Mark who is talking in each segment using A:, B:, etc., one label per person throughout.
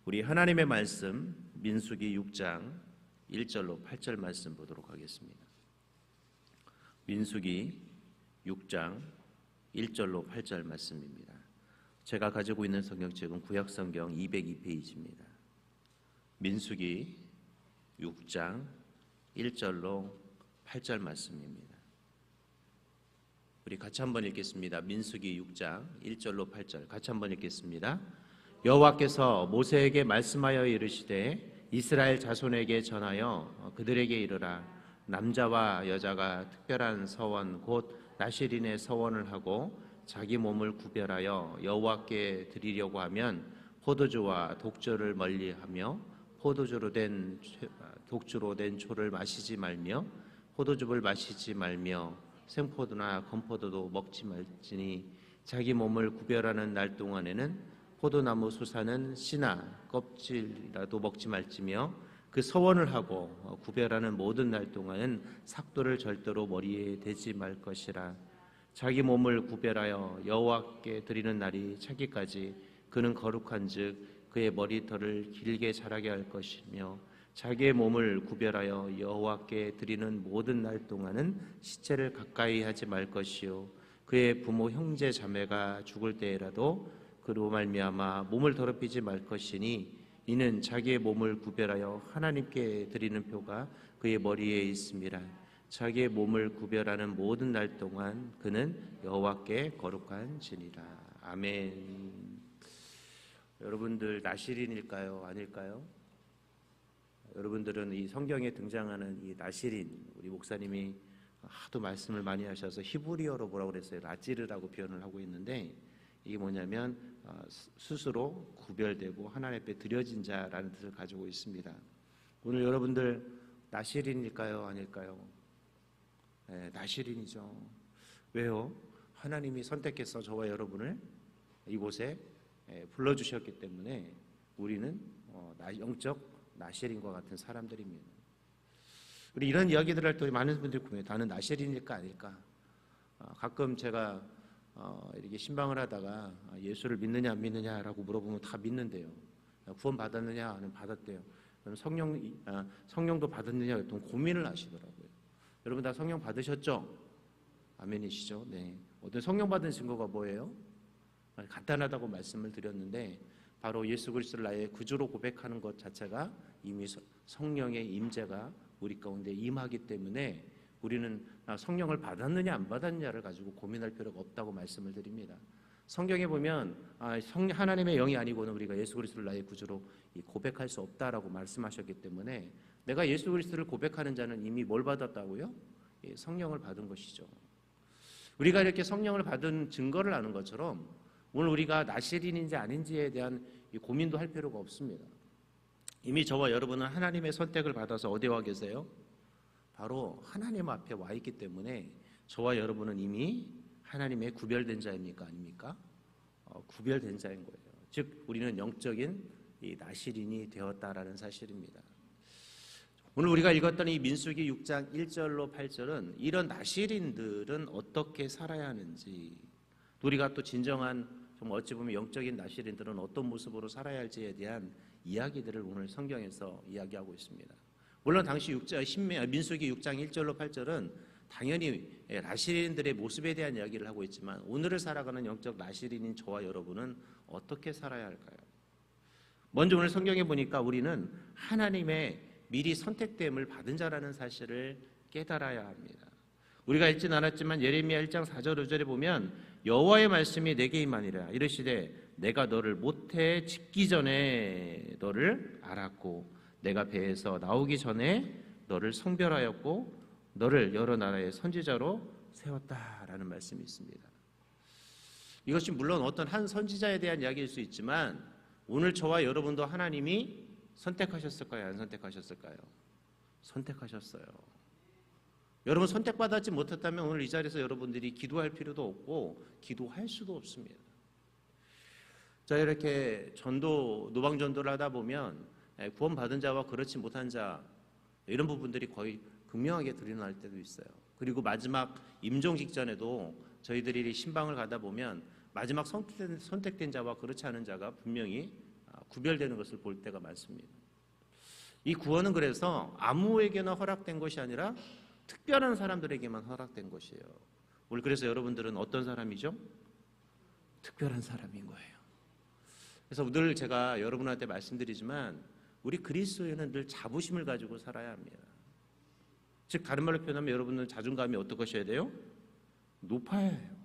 A: 우리 하나님의 말씀 민수기 6장 1절로 8절 말씀 보도록 하겠습니다. 민수기 6장 1절로 8절 말씀입니다. 제가 가지고 있는 성경책은 구약성경 202페이지입니다. 민수기 6장 1절로 8절 말씀입니다. 우리 같이 한번 읽겠습니다. 민수기 6장 1절로 8절 같이 한번 읽겠습니다. 여호와께서 모세에게 말씀하여 이르시되 이스라엘 자손에게 전하여 그들에게 이르라. 남자와 여자가 특별한 서원 곧 나실인의 서원을 하고 자기 몸을 구별하여 여호와께 드리려고 하면 포도주와 독주를 멀리하며 포도주로 된 독주로 된 초를 마시지 말며 포도즙을 마시지 말며 생포도나 건포도도 먹지 말지니 자기 몸을 구별하는 날 동안에는 포도나무 수사는 씨나 껍질이라도 먹지 말지며 그 서원을 하고 구별하는 모든 날 동안은 삭도를 절대로 머리에 대지 말 것이라. 자기 몸을 구별하여 여호와께 드리는 날이 차기까지 그는 거룩한즉 그의 머리털을 길게 자라게 할 것이며 자기의 몸을 구별하여 여호와께 드리는 모든 날 동안은 시체를 가까이 하지 말 것이요 그의 부모 형제 자매가 죽을 때에라도 그로 말미암아 몸을 더럽히지 말 것이니 이는 자기의 몸을 구별하여 하나님께 드리는 표가 그의 머리에 있음이라. 자기의 몸을 구별하는 모든 날 동안 그는 여호와께 거룩한 지니라. 아멘. 여러분들 나실인일까요? 아닐까요? 여러분들은 이 성경에 등장하는 이 나실인, 우리 목사님이 하도 말씀을 많이 하셔서 히브리어로 뭐라고 그랬어요? 라찌르라고 표현을 하고 있는데 이게 뭐냐면 스스로 구별되고 하나님 앞에 드려진 자라는 뜻을 가지고 있습니다. 오늘 여러분들 나실인일까요? 아닐까요? 네, 나실인이죠. 왜요? 하나님이 선택해서 저와 여러분을 이곳에 불러주셨기 때문에 우리는 영적 나실인과 같은 사람들입니다. 우리 이런 이야기들을 할 때 많은 분들이 궁금해요. 나는 나실인일까 아닐까? 가끔 제가 이렇게 신방을 하다가 예수를 믿느냐 안 믿느냐라고 물어보면 다 믿는데요. 구원 받았느냐? 안 받았대요. 그럼 성령도 받았느냐? 보통 고민을 하시더라고요. 여러분 다 성령 받으셨죠? 아멘이시죠? 네. 어떤 성령 받은 증거가 뭐예요? 간단하다고 말씀을 드렸는데 바로 예수 그리스도를 나의 구주로 고백하는 것 자체가 이미 성령의 임재가 우리 가운데 임하기 때문에 우리는 성령을 받았느냐 안 받았느냐를 가지고 고민할 필요가 없다고 말씀을 드립니다. 성경에 보면 하나님의 영이 아니고는 우리가 예수 그리스도를 나의 구주로 고백할 수 없다라고 말씀하셨기 때문에 내가 예수 그리스도를 고백하는 자는 이미 뭘 받았다고요? 성령을 받은 것이죠. 우리가 이렇게 성령을 받은 증거를 아는 것처럼 오늘 우리가 나실인인지 아닌지에 대한 고민도 할 필요가 없습니다. 이미 저와 여러분은 하나님의 선택을 받아서 어디에 와 계세요? 바로 하나님 앞에 와 있기 때문에 저와 여러분은 이미 하나님의 구별된 자입니까? 아닙니까? 구별된 자인 거예요. 즉 우리는 영적인 이 나실인이 되었다라는 사실입니다. 오늘 우리가 읽었던 이 민수기 6장 1절로 8절은 이런 나실인들은 어떻게 살아야 하는지, 우리가 또 진정한 정말 어찌 보면 영적인 나실인들은 어떤 모습으로 살아야 할지에 대한 이야기들을 오늘 성경에서 이야기하고 있습니다. 물론 당시 민수기 6장 1절로 8절은 당연히 나실인들의 모습에 대한 이야기를 하고 있지만 오늘을 살아가는 영적 나실인인 저와 여러분은 어떻게 살아야 할까요? 먼저 오늘 성경에 보니까 우리는 하나님의 미리 선택됨을 받은 자라는 사실을 깨달아야 합니다. 우리가 읽진 않았지만 예레미야 1장 4절 5절에 보면 여호와의 말씀이 내게 임하니라. 이르시되 내가 너를 모태에 짓기 전에 너를 알았고 내가 배에서 나오기 전에 너를 성별하였고 너를 여러 나라의 선지자로 세웠다라는 말씀이 있습니다. 이것이 물론 어떤 한 선지자에 대한 이야기일 수 있지만 오늘 저와 여러분도 하나님이 선택하셨을까요? 안 선택하셨을까요? 선택하셨어요. 여러분 선택받았지 못했다면 오늘 이 자리에서 여러분들이 기도할 필요도 없고 기도할 수도 없습니다. 자, 이렇게 노방전도를 하다 보면 구원받은 자와 그렇지 못한 자 이런 부분들이 거의 극명하게 드러날 때도 있어요. 그리고 마지막 임종 직전에도 저희들이 신방을 가다 보면 마지막 선택된 자와 그렇지 않은 자가 분명히 구별되는 것을 볼 때가 많습니다. 이 구원은 그래서 아무에게나 허락된 것이 아니라 특별한 사람들에게만 허락된 것이에요. 오늘 그래서 여러분들은 어떤 사람이죠? 특별한 사람인 거예요. 그래서 늘 제가 여러분한테 말씀드리지만 우리 그리스도인은 늘 자부심을 가지고 살아야 합니다. 즉 다른 말로 표현하면 여러분은 자존감이 어떠셔야 돼요? 높아야 해요.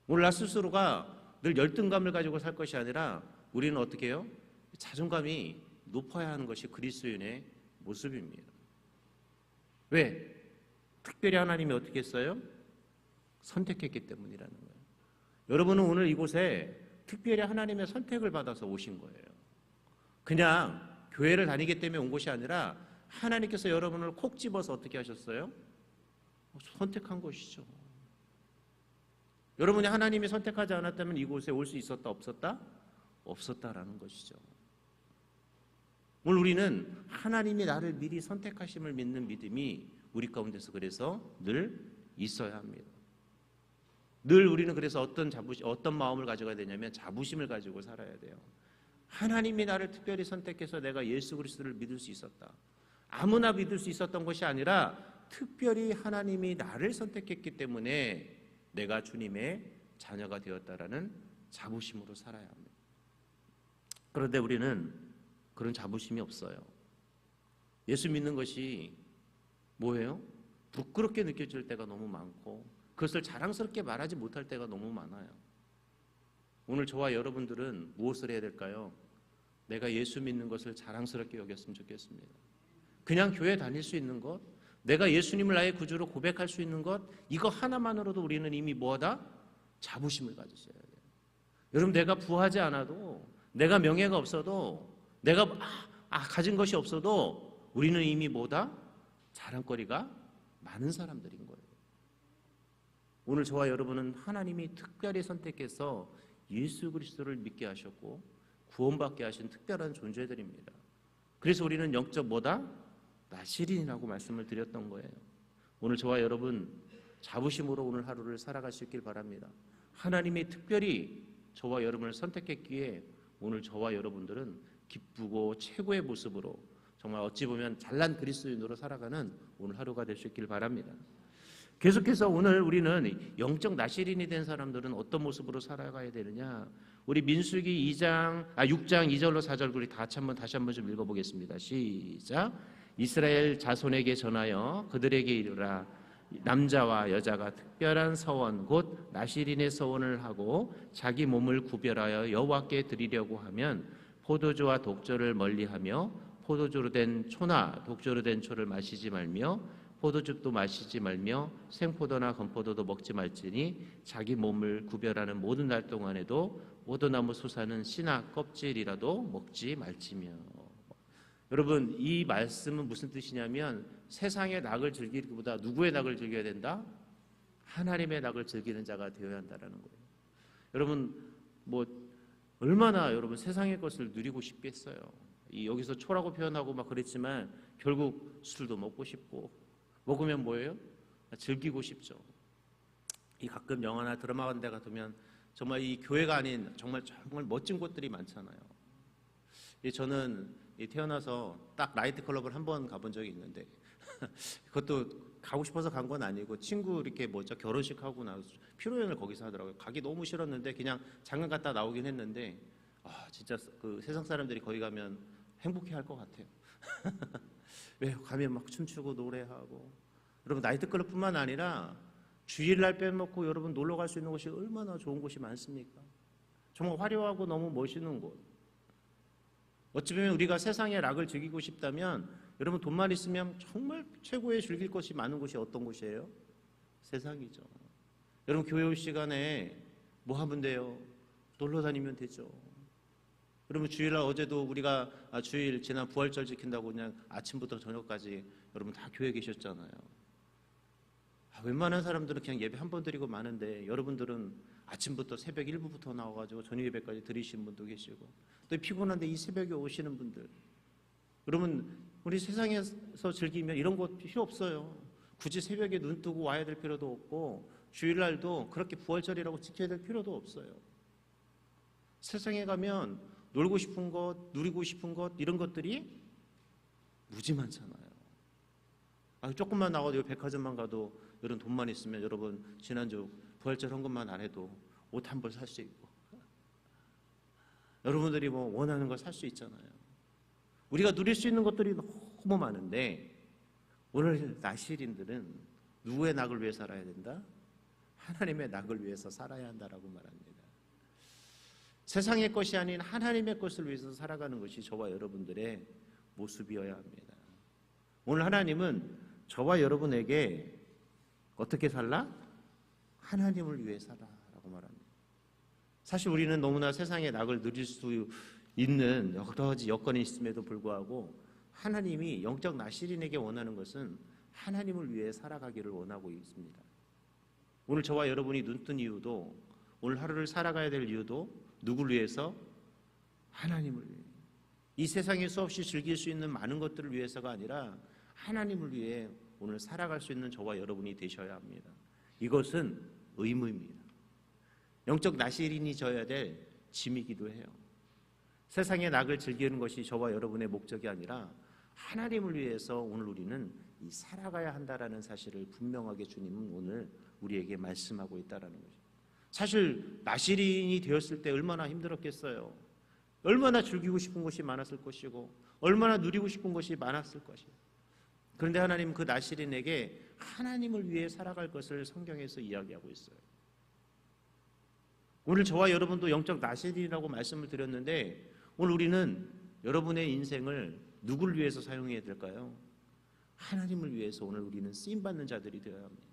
A: 오늘 나 스스로가 늘 열등감을 가지고 살 것이 아니라 우리는 어떻게 해요? 자존감이 높아야 하는 것이 그리스도인의 모습입니다. 왜? 특별히 하나님이 어떻게 했어요? 선택했기 때문이라는 거예요. 여러분은 오늘 이곳에 특별히 하나님의 선택을 받아서 오신 거예요. 그냥 교회를 다니기 때문에 온 것이 아니라 하나님께서 여러분을 콕 집어서 어떻게 하셨어요? 선택한 것이죠. 여러분이 하나님이 선택하지 않았다면 이곳에 올 수 있었다 없었다? 없었다라는 것이죠. 오늘 우리는 하나님이 나를 미리 선택하심을 믿는 믿음이 우리 가운데서 그래서 늘 있어야 합니다. 늘 우리는 그래서 어떤 마음을 가져가야 되냐면 자부심을 가지고 살아야 돼요. 하나님이 나를 특별히 선택해서 내가 예수 그리스도를 믿을 수 있었다. 아무나 믿을 수 있었던 것이 아니라 특별히 하나님이 나를 선택했기 때문에 내가 주님의 자녀가 되었다라는 자부심으로 살아야 합니다. 그런데 우리는 그런 자부심이 없어요. 예수 믿는 것이 뭐예요? 부끄럽게 느껴질 때가 너무 많고 그것을 자랑스럽게 말하지 못할 때가 너무 많아요. 오늘 저와 여러분들은 무엇을 해야 될까요? 내가 예수 믿는 것을 자랑스럽게 여겼으면 좋겠습니다. 그냥 교회 다닐 수 있는 것, 내가 예수님을 나의 구주로 고백할 수 있는 것, 이거 하나만으로도 우리는 이미 뭐하다? 자부심을 가졌어야 돼요. 여러분, 내가 부하지 않아도, 내가 명예가 없어도, 내가 가진 것이 없어도 우리는 이미 뭐다? 자랑거리가 많은 사람들인 거예요. 오늘 저와 여러분은 하나님이 특별히 선택해서 예수 그리스도를 믿게 하셨고 구원받게 하신 특별한 존재들입니다. 그래서 우리는 영적 뭐다? 나실인이라고 말씀을 드렸던 거예요. 오늘 저와 여러분 자부심으로 오늘 하루를 살아가시길 바랍니다. 하나님이 특별히 저와 여러분을 선택했기에 오늘 저와 여러분들은 기쁘고 최고의 모습으로 정말 어찌 보면 잘난 그리스도인으로 살아가는 오늘 하루가 될 수 있길 바랍니다. 계속해서 오늘 우리는 영적 나실인이 된 사람들은 어떤 모습으로 살아가야 되느냐? 우리 민수기 6장 2절로 4절 우리 다시 한번 좀 읽어보겠습니다. 시작. 이스라엘 자손에게 전하여 그들에게 이르라. 남자와 여자가 특별한 서원 곧 나실인의 서원을 하고 자기 몸을 구별하여 여호와께 드리려고 하면 포도주와 독주를 멀리하며 포도주로 된 초나 독주로 된 초를 마시지 말며 포도즙도 마시지 말며 생포도나 건포도도 먹지 말지니 자기 몸을 구별하는 모든 날 동안에도 포도나무 수사는 씨나 껍질이라도 먹지 말지며. 여러분, 이 말씀은 무슨 뜻이냐면 세상의 낙을 즐기기보다 누구의 낙을 즐겨야 된다? 하나님의 낙을 즐기는 자가 되어야 한다는 거예요. 여러분, 얼마나 여러분 세상의 것을 누리고 싶겠어요. 여기서 초라고 표현하고 막 그랬지만 결국 술도 먹고 싶고 먹으면 뭐예요? 즐기고 싶죠. 이 가끔 영화나 드라마 같은 데 같으면 정말 이 교회가 아닌 정말 멋진 곳들이 많잖아요. 저는 태어나서 딱 나이트클럽을 한 번 가본 적이 있는데 그것도 가고 싶어서 간 건 아니고 친구 이렇게 결혼식 하고 나서 피로연을 거기서 하더라고요. 가기 너무 싫었는데 그냥 잠깐 갔다 나오긴 했는데 진짜 그 세상 사람들이 거기 가면 행복해할 것 같아요. 왜 가면 막 춤추고 노래하고. 여러분, 나이트클럽뿐만 아니라 주일날 빼먹고 여러분 놀러 갈 수 있는 곳이 얼마나 좋은 곳이 많습니까? 정말 화려하고 너무 멋있는 곳. 어찌 보면 우리가 세상의 락을 즐기고 싶다면 여러분 돈만 있으면 정말 최고의 즐길 것이 많은 곳이 어떤 곳이에요? 세상이죠. 여러분, 교회 올 시간에 뭐 하면 돼요? 놀러 다니면 되죠. 여러분, 주일날 어제도 우리가 주일 지난 부활절 지킨다고 그냥 아침부터 저녁까지 여러분 다 교회에 계셨잖아요. 웬만한 사람들은 그냥 예배 한 번 드리고 마는데 여러분들은 아침부터 새벽 1부부터 나와가지고 저녁 예배까지 드리시는 분도 계시고 또 피곤한데 이 새벽에 오시는 분들. 여러분, 우리 세상에서 즐기면 이런 거 필요 없어요. 굳이 새벽에 눈 뜨고 와야 될 필요도 없고 주일날도 그렇게 부활절이라고 지켜야 될 필요도 없어요. 세상에 가면 놀고 싶은 것, 누리고 싶은 것 이런 것들이 무지 많잖아요. 조금만 나가도 백화점만 가도 이런 돈만 있으면 여러분 지난주 부활절 헌금만 안 해도 옷 한 벌 살 수 있고 여러분들이 뭐 원하는 걸 살 수 있잖아요. 우리가 누릴 수 있는 것들이 너무 많은데 오늘 나실인들은 누구의 낙을 위해 살아야 된다? 하나님의 낙을 위해서 살아야 한다라고 말합니다. 세상의 것이 아닌 하나님의 것을 위해서 살아가는 것이 저와 여러분들의 모습이어야 합니다. 오늘 하나님은 저와 여러분에게 어떻게 살라? 하나님을 위해 살아라고 말합니다. 사실 우리는 너무나 세상의 낙을 누릴 수 있는 여러 가지 여건이 있음에도 불구하고 하나님이 영적 나실인에게 원하는 것은 하나님을 위해 살아가기를 원하고 있습니다. 오늘 저와 여러분이 눈뜬 이유도, 오늘 하루를 살아가야 될 이유도 누구를 위해서? 하나님을 위해. 이 세상에 수없이 즐길 수 있는 많은 것들을 위해서가 아니라 하나님을 위해 오늘 살아갈 수 있는 저와 여러분이 되셔야 합니다. 이것은 의무입니다. 영적 나실인이 져야 될 짐이기도 해요. 세상의 낙을 즐기는 것이 저와 여러분의 목적이 아니라 하나님을 위해서 오늘 우리는 이 살아가야 한다라는 사실을 분명하게 주님은 오늘 우리에게 말씀하고 있다라는 거죠. 사실 나실인이 되었을 때 얼마나 힘들었겠어요. 얼마나 즐기고 싶은 것이 많았을 것이고 얼마나 누리고 싶은 것이 많았을 것이고. 그런데 하나님 그 나실인에게 하나님을 위해 살아갈 것을 성경에서 이야기하고 있어요. 오늘 저와 여러분도 영적 나실이라고 말씀을 드렸는데 오늘 우리는 여러분의 인생을 누구를 위해서 사용해야 될까요? 하나님을 위해서 오늘 우리는 쓰임받는 자들이 되어야 합니다.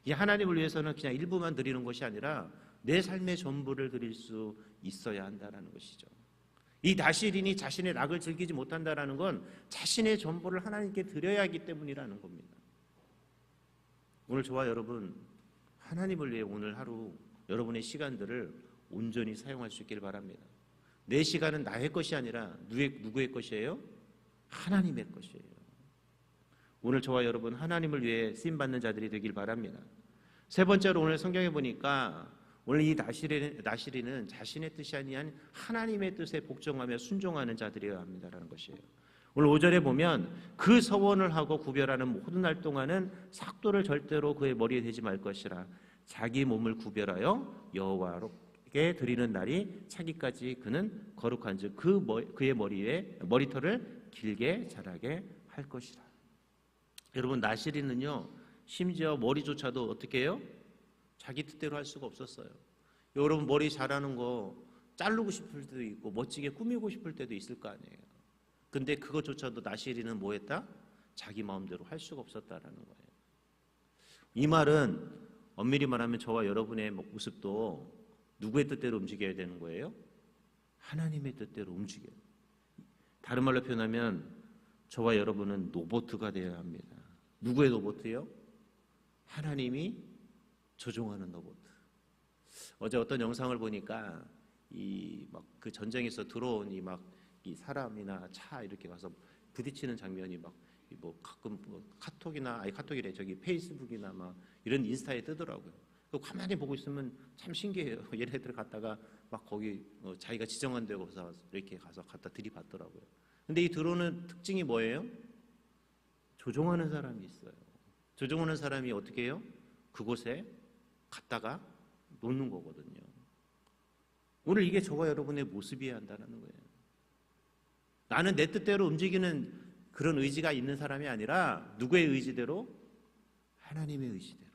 A: 이 하나님을 위해서는 그냥 일부만 드리는 것이 아니라 내 삶의 전부를 드릴 수 있어야 한다는 것이죠. 이 나실인이 자신의 낙을 즐기지 못한다는 건 자신의 전부를 하나님께 드려야 하기 때문이라는 겁니다. 오늘 저와 여러분 하나님을 위해 오늘 하루 여러분의 시간들을 온전히 사용할 수 있길 바랍니다. 내 시간은 나의 것이 아니라 누구의 것이에요? 하나님의 것이에요. 오늘 저와 여러분 하나님을 위해 쓰임받는 자들이 되길 바랍니다. 세 번째로 오늘 성경에 보니까 오늘 이 나실인은 자신의 뜻이 아니한 하나님의 뜻에 복종하며 순종하는 자들이어야 합니다라는 것이에요. 오늘 5절에 보면 그 서원을 하고 구별하는 모든 날 동안은 삭도를 절대로 그의 머리에 대지 말 것이라. 자기 몸을 구별하여 여호와께 드리는 날이 차기까지 그는 거룩한즉 그의 머리털을 길게 자라게 할 것이라. 여러분 나실인은요 심지어 머리조차도 어떻게 해요? 자기 뜻대로 할 수가 없었어요. 여러분 머리 자라는 거 자르고 싶을 때도 있고 멋지게 꾸미고 싶을 때도 있을 거 아니에요. 근데 그것조차도 나실인은 뭐 했다? 자기 마음대로 할 수가 없었다라는 거예요. 이 말은 엄밀히 말하면 저와 여러분의 모습도 누구의 뜻대로 움직여야 되는 거예요? 하나님의 뜻대로 움직여요. 다른 말로 표현하면 저와 여러분은 로봇가 되어야 합니다. 누구의 로봇이요? 하나님이 조종하는 로봇. 어제 어떤 영상을 보니까 이 막 그 전쟁에서 들어온 이 사람이나 차 이렇게 가서 부딪히는 장면이 막 뭐 가끔 카톡이래 저기 페이스북이나 막 이런 인스타에 뜨더라고요. 가만히 보고 있으면 참 신기해요. 얘네들 갔다가 막 거기 자기가 지정한 데 가서 이렇게 가서 갖다 들이받더라고요. 근데 이 드론은 특징이 뭐예요? 조종하는 사람이 있어요. 조종하는 사람이 어떻게 해요? 그곳에 갔다가 놓는 거거든요. 오늘 이게 저와 여러분의 모습이어야 한다는 거예요. 나는 내 뜻대로 움직이는 그런 의지가 있는 사람이 아니라 누구의 의지대로? 하나님의 의지대로.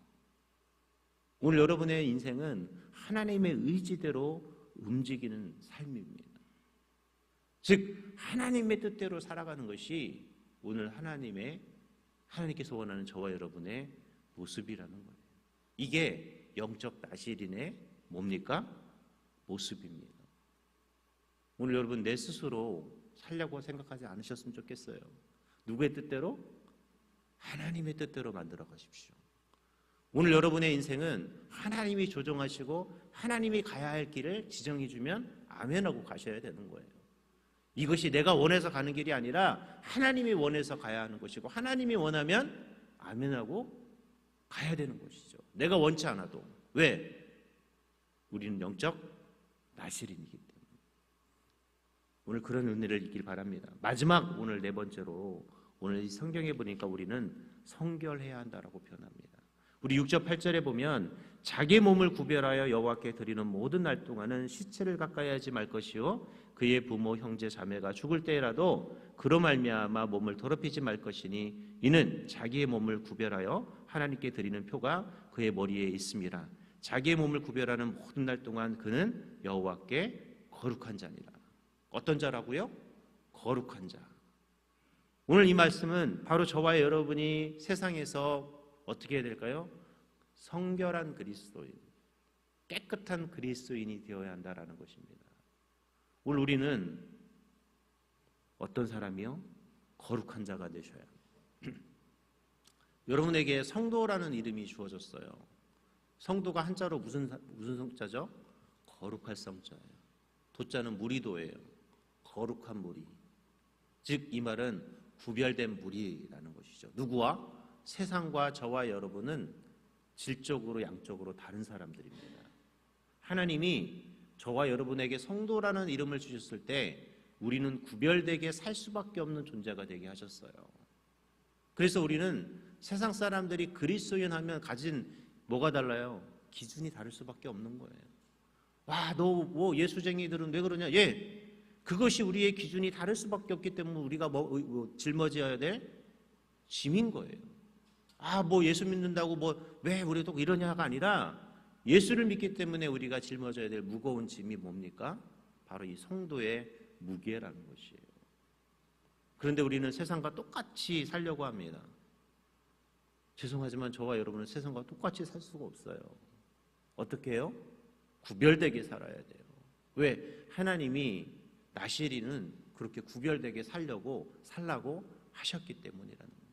A: 오늘 여러분의 인생은 하나님의 의지대로 움직이는 삶입니다. 즉 하나님의 뜻대로 살아가는 것이 오늘 하나님께서 원하는 저와 여러분의 모습이라는 거예요. 이게 영적 나실인의 뭡니까? 모습입니다. 오늘 여러분 내 스스로 살려고 생각하지 않으셨으면 좋겠어요. 누구의 뜻대로? 하나님의 뜻대로 만들어 가십시오. 오늘 여러분의 인생은 하나님이 조종하시고 하나님이 가야 할 길을 지정해 주면 아멘하고 가셔야 되는 거예요. 이것이 내가 원해서 가는 길이 아니라 하나님이 원해서 가야 하는 것이고 하나님이 원하면 아멘하고 가야 되는 것이죠. 내가 원치 않아도. 왜? 우리는 영적 나실인이기 때문에. 오늘 그런 은혜를 있길 바랍니다. 마지막 오늘 네 번째로 오늘 이 성경에 보니까 우리는 성결해야 한다라고 표현합니다. 우리 6절 8절에 보면 자기 몸을 구별하여 여호와께 드리는 모든 날 동안은 시체를 가까이 하지 말 것이요 그의 부모 형제 자매가 죽을 때라도 그로 말미암아 몸을 더럽히지 말 것이니 이는 자기의 몸을 구별하여 하나님께 드리는 표가 그의 머리에 있습니다. 자기의 몸을 구별하는 모든 날 동안 그는 여호와께 거룩한 자니라. 어떤 자라고요? 거룩한 자. 오늘 이 말씀은 바로 저와 여러분이 세상에서 어떻게 해야 될까요? 성결한 그리스도인, 깨끗한 그리스도인이 되어야 한다라는 것입니다. 오늘 우리는 어떤 사람이요? 거룩한 자가 되셔야 합니다. 여러분에게 성도라는 이름이 주어졌어요. 성도가 한자로 무슨 성자죠? 거룩할 성자예요. 도자는 무리도예요. 거룩한 무리. 즉 이 말은 구별된 무리라는 것이죠. 누구와? 세상과 저와 여러분은 질적으로 양적으로 다른 사람들입니다. 하나님이 저와 여러분에게 성도라는 이름을 주셨을 때 우리는 구별되게 살 수밖에 없는 존재가 되게 하셨어요. 그래서 우리는 세상 사람들이 그리스도인 하면 가진 뭐가 달라요? 기준이 다를 수밖에 없는 거예요. 와, 너 뭐 예수쟁이들은 왜 그러냐? 예, 그것이 우리의 기준이 다를 수밖에 없기 때문에 우리가 짊어져야 될 짐인 거예요. 아, 뭐 예수 믿는다고 뭐 왜 우리 또 이러냐가 아니라 예수를 믿기 때문에 우리가 짊어져야 될 무거운 짐이 뭡니까? 바로 이 성도의 무게라는 것이에요. 그런데 우리는 세상과 똑같이 살려고 합니다. 죄송하지만 저와 여러분은 세상과 똑같이 살 수가 없어요. 어떻게 해요? 구별되게 살아야 돼요. 왜? 하나님이 나시리는 그렇게 구별되게 살라고 하셨기 때문이라는 거예요.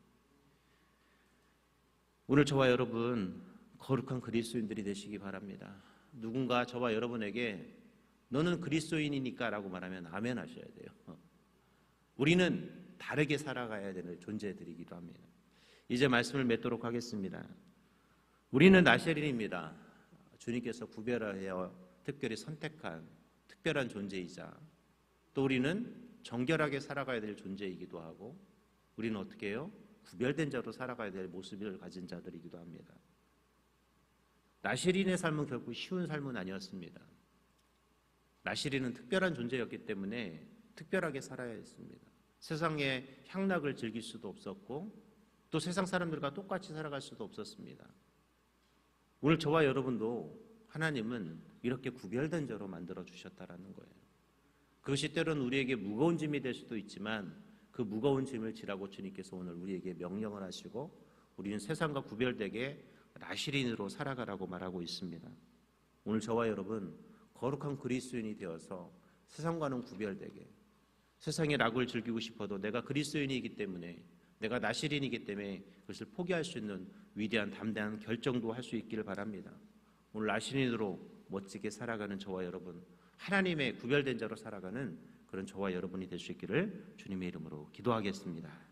A: 오늘 저와 여러분 거룩한 그리스도인들이 되시기 바랍니다. 누군가 저와 여러분에게 너는 그리스도인이니까 라고 말하면 아멘 하셔야 돼요. 우리는 다르게 살아가야 되는 존재들이기도 합니다. 이제 말씀을 맺도록 하겠습니다. 우리는 나시린입니다. 주님께서 구별하여 특별히 선택한 특별한 존재이자 또 우리는 정결하게 살아가야 될 존재이기도 하고 우리는 어떻게 해요? 구별된 자로 살아가야 될 모습을 가진 자들이기도 합니다. 나시린의 삶은 결코 쉬운 삶은 아니었습니다. 나시린은 특별한 존재였기 때문에 특별하게 살아야 했습니다. 세상의 향락을 즐길 수도 없었고 또 세상 사람들과 똑같이 살아갈 수도 없었습니다. 오늘 저와 여러분도 하나님은 이렇게 구별된 자로 만들어 주셨다라는 거예요. 그것이 때로는 우리에게 무거운 짐이 될 수도 있지만 그 무거운 짐을 지라고 주님께서 오늘 우리에게 명령을 하시고 우리는 세상과 구별되게 나시린으로 살아가라고 말하고 있습니다. 오늘 저와 여러분 거룩한 그리스도인이 되어서 세상과는 구별되게 세상의 낙을 즐기고 싶어도 내가 그리스도인이기 때문에 내가 나시린이기 때문에 그것을 포기할 수 있는 위대한 담대한 결정도 할 수 있기를 바랍니다. 오늘 나시린으로 멋지게 살아가는 저와 여러분 하나님의 구별된 자로 살아가는 그런 저와 여러분이 될 수 있기를 주님의 이름으로 기도하겠습니다.